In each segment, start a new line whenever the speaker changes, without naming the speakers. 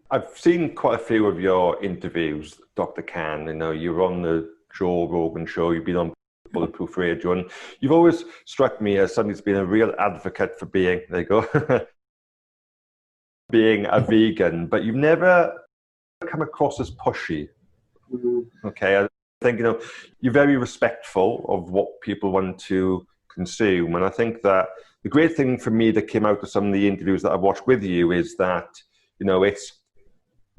I've seen quite a few of your interviews, Dr. Kahn. You're on the Joe Rogan show, you've been on Bulletproof Radio, and you've always struck me as somebody who's been a real advocate for being, there you go, being a vegan, but you've never come across as pushy. Okay, I think, you're very respectful of what people want to consume. And I think that the great thing for me that came out of some of the interviews that I've watched with you is that, it's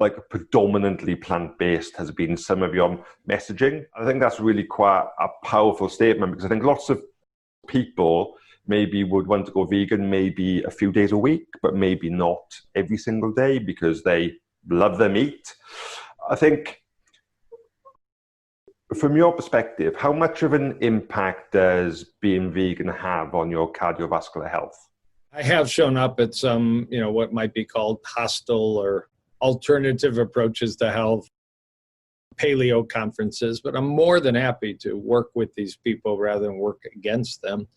like predominantly plant-based has been some of your messaging. I think that's really quite a powerful statement, because I think lots of people maybe would want to go vegan maybe a few days a week, but maybe not every single day because they love their meat. I think from your perspective, how much of an impact does being vegan have on your cardiovascular health?
I have shown up at some, what might be called hostile or alternative approaches to health, paleo conferences, but I'm more than happy to work with these people rather than work against them,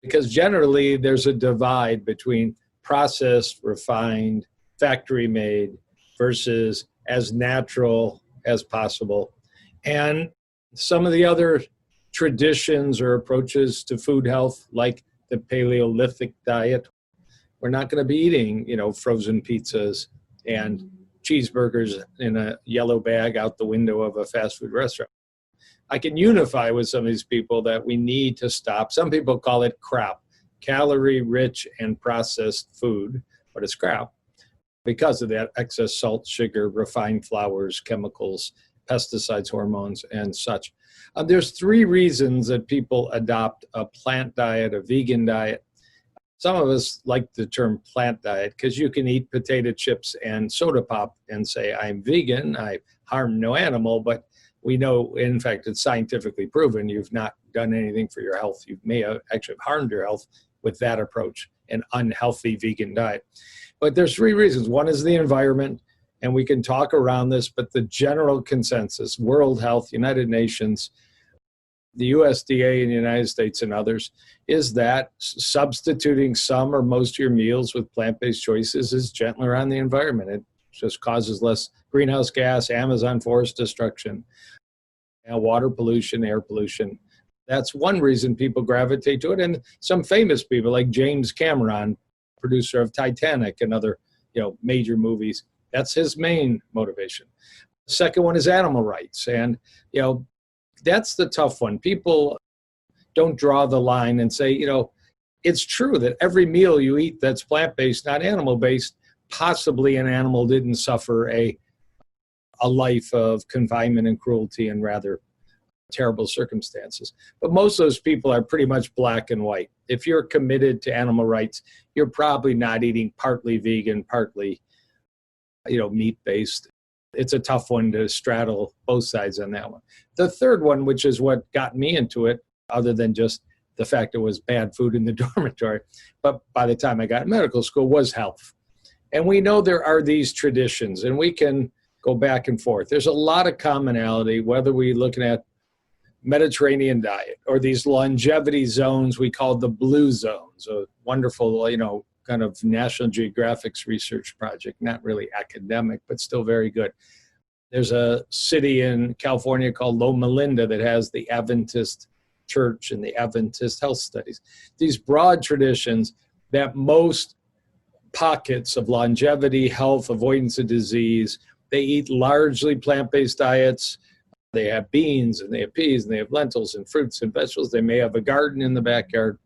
because generally there's a divide between processed, refined, factory made versus as natural as possible. And some of the other traditions or approaches to food health, like the Paleolithic diet, we're not going to be eating, frozen pizzas and cheeseburgers in a yellow bag out the window of a fast food restaurant. I can unify with some of these people that we need to stop. Some people call it crap, calorie-rich and processed food, but it's crap because of that excess salt, sugar, refined flours, chemicals, pesticides, hormones, and such. There's three reasons that people adopt a plant diet, a vegan diet. Some of us like the term plant diet because you can eat potato chips and soda pop and say, I'm vegan, I harm no animal, but we know, in fact, it's scientifically proven you've not done anything for your health. You may have actually harmed your health with that approach, an unhealthy vegan diet. But there's three reasons. One is the environment, and we can talk around this, but the general consensus, World Health, United Nations, the USDA in the United States and others, is that substituting some or most of your meals with plant-based choices is gentler on the environment. It just causes less greenhouse gas, Amazon forest destruction, and water pollution, air pollution. That's one reason people gravitate to it. And some famous people like James Cameron, producer of Titanic and other major movies, that's his main motivation. The second one is animal rights. And that's the tough one. People don't draw the line and say, it's true that every meal you eat that's plant-based, not animal-based, possibly an animal didn't suffer a life of confinement and cruelty and rather terrible circumstances. But most of those people are pretty much black and white. If you're committed to animal rights, you're probably not eating partly vegan, partly, meat-based. It's a tough one to straddle both sides on that one. The third one, which is what got me into it, other than just the fact it was bad food in the dormitory, but by the time I got in medical school, was health. And we know there are these traditions, and we can go back and forth. There's a lot of commonality, whether we're looking at Mediterranean diet or these longevity zones we call the blue zones, a wonderful, kind of National Geographic's research project, not really academic, but still very good. There's a city in California called Loma Linda that has the Adventist Church and the Adventist Health Studies. These broad traditions that most pockets of longevity, health, avoidance of disease, they eat largely plant-based diets. They have beans and they have peas and they have lentils and fruits and vegetables. They may have a garden in the backyard.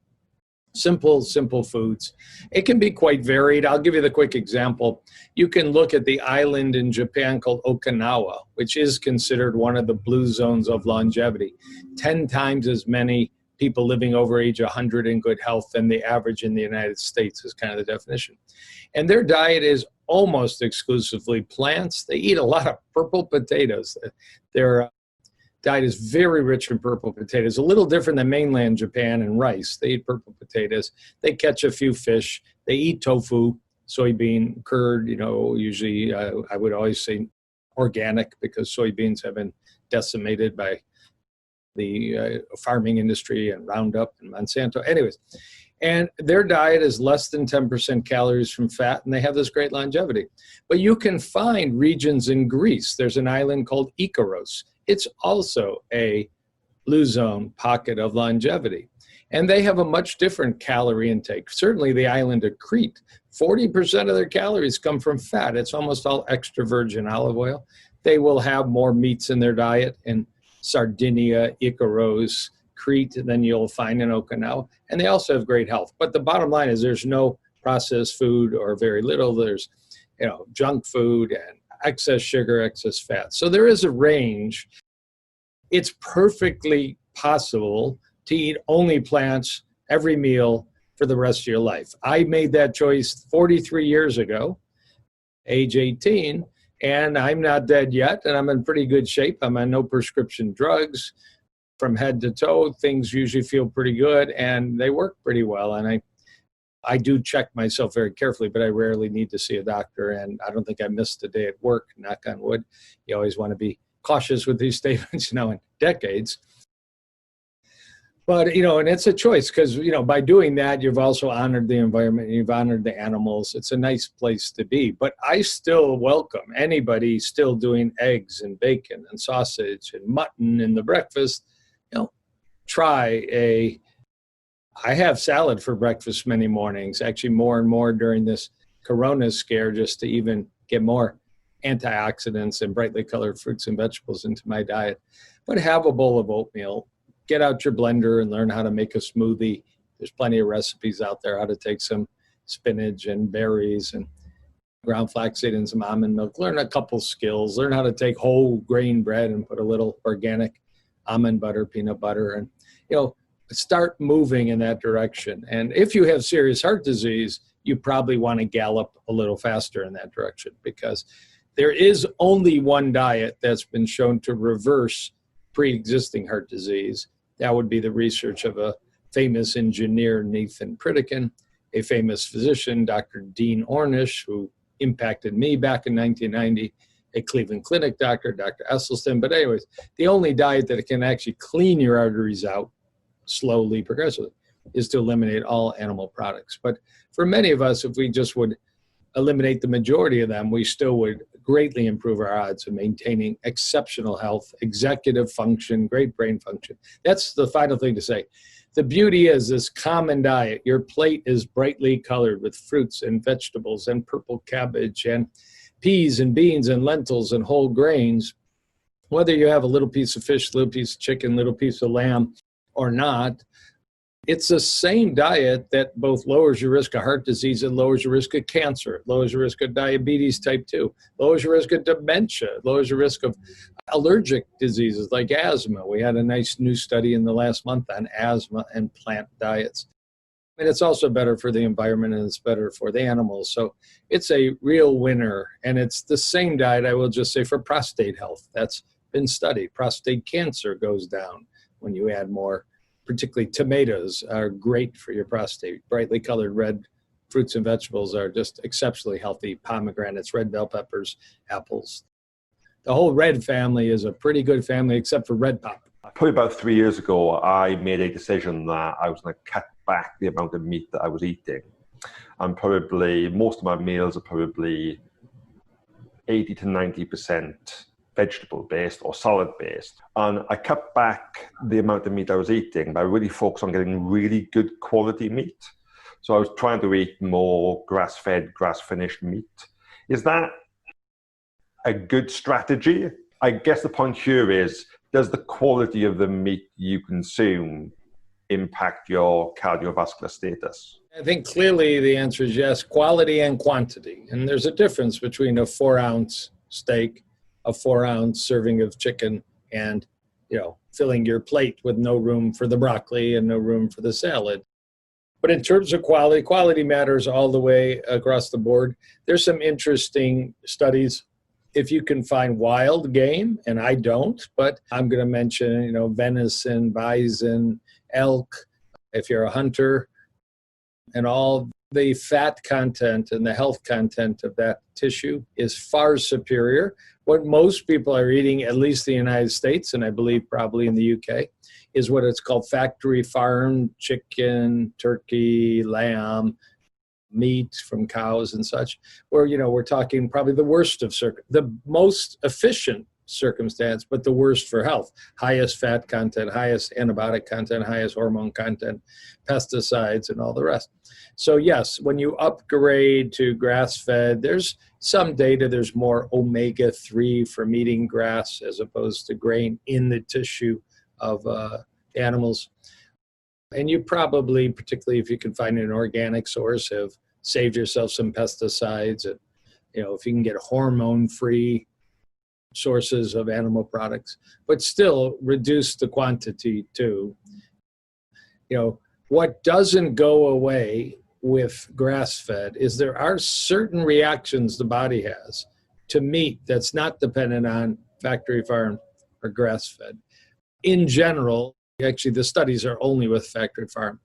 Simple foods. It can be quite varied. I'll give you the quick example. You can look at the island in Japan called Okinawa, which is considered one of the blue zones of longevity. 10 times as many people living over age 100 in good health than the average in the United States is kind of the definition. And their diet is almost exclusively plants. They eat a lot of purple potatoes. Their diet is very rich in purple potatoes, a little different than mainland Japan and rice. They eat purple potatoes. They catch a few fish. They eat tofu, soybean, curd, usually I would always say organic because soybeans have been decimated by the farming industry and Roundup and Monsanto. Anyways, And their diet is less than 10% calories from fat, and they have this great longevity. But you can find regions in Greece. There's an island called Icaros. It's also a blue zone pocket of longevity. And they have a much different calorie intake. Certainly the island of Crete, 40% of their calories come from fat. It's almost all extra virgin olive oil. They will have more meats in their diet in Sardinia, Icaros, Crete than you'll find in Okinawa. And they also have great health. But the bottom line is there's no processed food or very little. There's, junk food and excess sugar, excess fat. So there is a range. It's perfectly possible to eat only plants every meal for the rest of your life. I made that choice 43 years ago, age 18, and I'm not dead yet, and I'm in pretty good shape. I'm on no prescription drugs. From head to toe, things usually feel pretty good, and they work pretty well. And I do check myself very carefully, but I rarely need to see a doctor, and I don't think I missed a day at work, knock on wood. You always want to be cautious with these statements, in decades. But, and it's a choice because, by doing that, you've also honored the environment, you've honored the animals. It's a nice place to be. But I still welcome anybody still doing eggs and bacon and sausage and mutton in the breakfast. I have salad for breakfast many mornings, actually more and more during this corona scare, just to even get more antioxidants and brightly colored fruits and vegetables into my diet. But have a bowl of oatmeal. Get out your blender and learn how to make a smoothie. There's plenty of recipes out there how to take some spinach and berries and ground flaxseed and some almond milk. Learn a couple skills. Learn how to take whole grain bread and put a little organic almond butter, peanut butter, and start moving in that direction. And if you have serious heart disease, you probably want to gallop a little faster in that direction, because there is only one diet that's been shown to reverse pre-existing heart disease. That would be the research of a famous engineer, Nathan Pritikin, a famous physician, Dr. Dean Ornish, who impacted me back in 1990, a Cleveland Clinic doctor, Dr. Esselstyn. But anyways, the only diet that can actually clean your arteries out slowly, progressively, is to eliminate all animal products. But for many of us, if we just would eliminate the majority of them, we still would greatly improve our odds of maintaining exceptional health, executive function, great brain function. That's the final thing to say. The beauty is this common diet. Your plate is brightly colored with fruits and vegetables and purple cabbage and peas and beans and lentils and whole grains. Whether you have a little piece of fish, little piece of chicken, little piece of lamb or not, it's the same diet that both lowers your risk of heart disease and lowers your risk of cancer, lowers your risk of diabetes type 2, lowers your risk of dementia, lowers your risk of allergic diseases like asthma. We had a nice new study in the last month on asthma and plant diets. And it's also better for the environment, and it's better for the animals. So it's a real winner. And it's the same diet, I will just say, for prostate health. That's been studied. Prostate cancer goes down when you add more. Particularly tomatoes are great for your prostate. Brightly colored red fruits and vegetables are just exceptionally healthy. Pomegranates, red bell peppers, apples. The whole red family is a pretty good family, except for red pop.
Probably about 3 years ago, I made a decision that I was going to cut back the amount of meat that I was eating. And probably most of my meals are probably 80 to 90% vegetable-based or salad-based. And I cut back the amount of meat I was eating by really focusing on getting really good quality meat. So I was trying to eat more grass-fed, grass-finished meat. Is that a good strategy? I guess the point here is, does the quality of the meat you consume impact your cardiovascular status?
I think clearly the answer is yes, quality and quantity. And there's a difference between a 4-ounce steak, a 4-ounce serving of chicken, and filling your plate with no room for the broccoli and no room for the salad. But in terms of quality, quality matters all the way across the board. There's some interesting studies. If you can find wild game, and I don't, but I'm going to mention, venison, bison, elk, if you're a hunter, and all the fat content and the health content of that tissue is far superior. What most people are eating, at least in the United States, and I believe probably in the UK, is what it's called factory farm chicken, turkey, lamb, meat from cows and such, where, we're talking probably the worst of the most efficient circumstance, but the worst for health. Highest fat content, highest antibiotic content, highest hormone content, pesticides, and all the rest. So yes, when you upgrade to grass-fed, there's some data, there's more omega-3 from eating grass as opposed to grain in the tissue of animals. And you probably, particularly if you can find an organic source, have saved yourself some pesticides. And, if you can get hormone-free sources of animal products, but still reduce the quantity too. What doesn't go away with grass-fed is there are certain reactions the body has to meat that's not dependent on factory farm or grass-fed. In general, actually the studies are only with factory farm.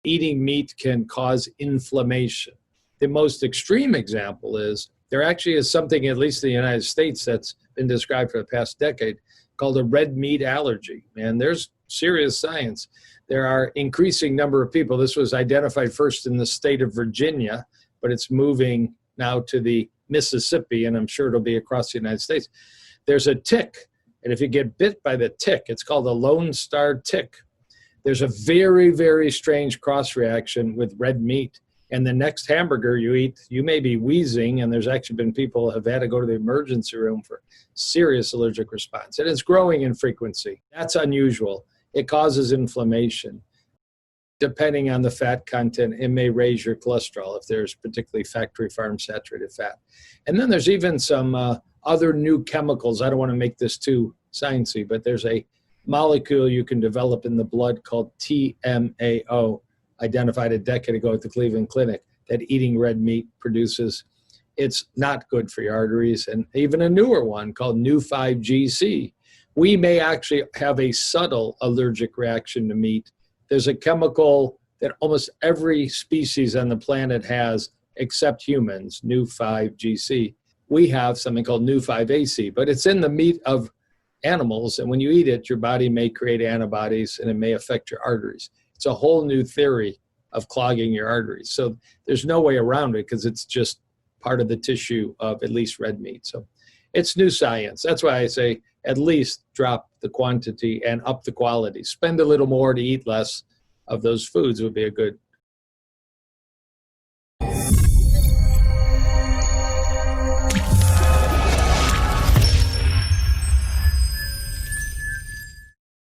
Eating meat can cause inflammation. The most extreme example is there actually is something, at least in the United States, that's been described for the past decade called a red meat allergy. And there's serious science. There are increasing number of people. This was identified first in the state of Virginia, but it's moving now to the Mississippi, and I'm sure it'll be across the United States. There's a tick, and if you get bit by the tick, it's called a Lone Star tick. There's a very, very strange cross-reaction with red meat. And the next hamburger you eat, you may be wheezing, and there's actually been people who have had to go to the emergency room for serious allergic response. And it's growing in frequency. That's unusual. It causes inflammation. Depending on the fat content, it may raise your cholesterol if there's particularly factory farm saturated fat. And then there's even some other new chemicals. I don't want to make this too sciencey, but there's a molecule you can develop in the blood called TMAO, identified a decade ago at the Cleveland Clinic, that eating red meat produces. It's not good for your arteries. And even a newer one called Nu-5GC. We may actually have a subtle allergic reaction to meat. There's a chemical that almost every species on the planet has except humans, Nu-5GC. We have something called Nu-5AC, but it's in the meat of animals, and when you eat it, your body may create antibodies and it may affect your arteries. It's a whole new theory of clogging your arteries. So there's no way around it because it's just part of the tissue of at least red meat. So it's new science. That's why I say at least drop the quantity and up the quality. Spend a little more to eat less of those foods would be a good